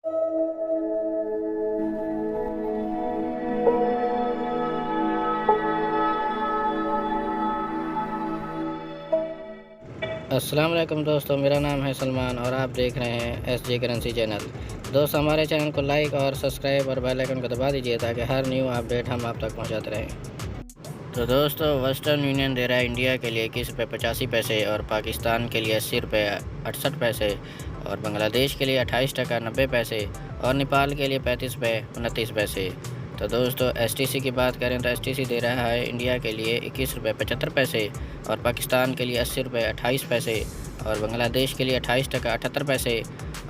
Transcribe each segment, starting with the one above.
अस्सलाम वालेकुम दोस्तों, मेरा नाम है सलमान और आप देख रहे हैं एसजे करेंसी चैनल। दोस्तों, हमारे चैनल को लाइक और सब्सक्राइब और बेल आइकन को दबा दीजिए ताकि हर न्यू अपडेट हम आप तक पहुंचाते रहें। तो दोस्तों, वेस्टर्न यूनियन दे रहा है इंडिया के लिए 21 रुपये 85 पैसे और पाकिस्तान के लिए 80 रुपये 68 पैसे और बांग्लादेश के लिए 28 टका 90 पैसे और नेपाल के लिए 35 रुपये 29 पैसे। तो दोस्तों, एसटीसी की बात करें तो एसटीसी दे रहा है इंडिया के लिए 21 रुपये 75 पैसे और पाकिस्तान के लिए 80 रुपये 28 पैसे और बांग्लादेश के लिए 28 टका 78 पैसे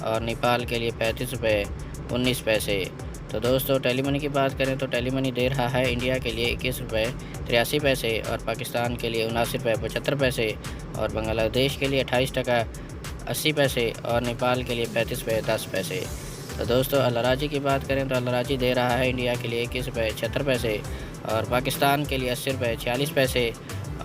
और नेपाल के लिए 35 रुपये 19 पैसे। तो दोस्तों, टेलीमनी की बात करें तो टेलीमनी दे रहा है इंडिया के लिए 21 रुपये 83 पैसे और पाकिस्तान के लिए 79 रुपये 75 पैसे और बांग्लादेश के लिए 28 टका 80 पैसे और नेपाल के लिए 35 रुपये 10 पैसे। तो दोस्तों, अलराजी की बात करें तो अलराजी दे रहा है इंडिया के लिए 21 रुपये 76 पैसे और पाकिस्तान के लिए 80 रुपये 46 पैसे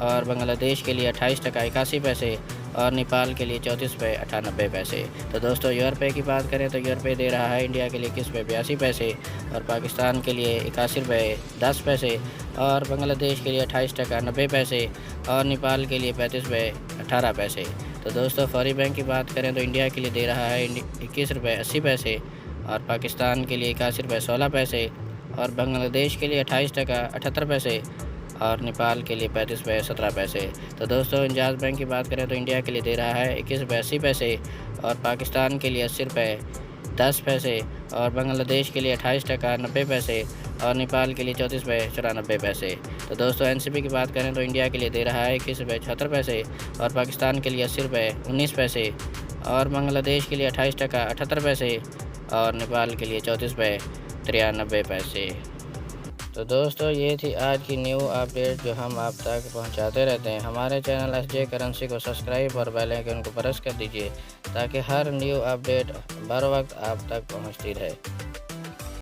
और बांग्लादेश के लिए 28 टका 81 पैसे और नेपाल के लिए 34 रुपये 98 पैसे। तो दोस्तों, यूरोपे की बात करें तो यूरोपे दे रहा है इंडिया के लिए 21 रुपये 82 पैसे और पाकिस्तान के लिए 81 रुपये 10 पैसे और बांग्लादेश के लिए 28 टका 90 पैसे और नेपाल के लिए 35 रुपये 18 पैसे। तो दोस्तों, फौरी बैंक की बात करें तो इंडिया के लिए दे रहा है 21 रुपये 80 पैसे और पाकिस्तान के लिए 81 रुपये 16 पैसे और बांग्लादेश के लिए 28 टका 78 पैसे और नेपाल के लिए 35 रुपये 17 पैसे। तो दोस्तों, इंजाज बैंक की बात करें तो इंडिया के लिए दे रहा है 21 रुपये 80 पैसे और पाकिस्तान के लिए 80 रुपये 10 पैसे और बांग्लादेश के लिए 28 टका 90 पैसे और नेपाल के लिए 34 रुपये 94 पैसे। तो दोस्तों, एनसीबी की बात करें तो इंडिया के लिए दे रहा है 21 रुपये 76 पैसे और पाकिस्तान के लिए 80 रुपये 19 पैसे और बांग्लादेश के लिए 28 टका 78 पैसे और नेपाल के लिए 34 रुपये 93 पैसे। तो दोस्तों, ये थी आज की न्यू अपडेट जो हम आप तक पहुंचाते रहते हैं। हमारे चैनल एसजे करेंसी को सब्सक्राइब और बेल आइकन को प्रेस कर दीजिए ताकि हर न्यू अपडेट बर वक्त आप तक पहुंचती रहे।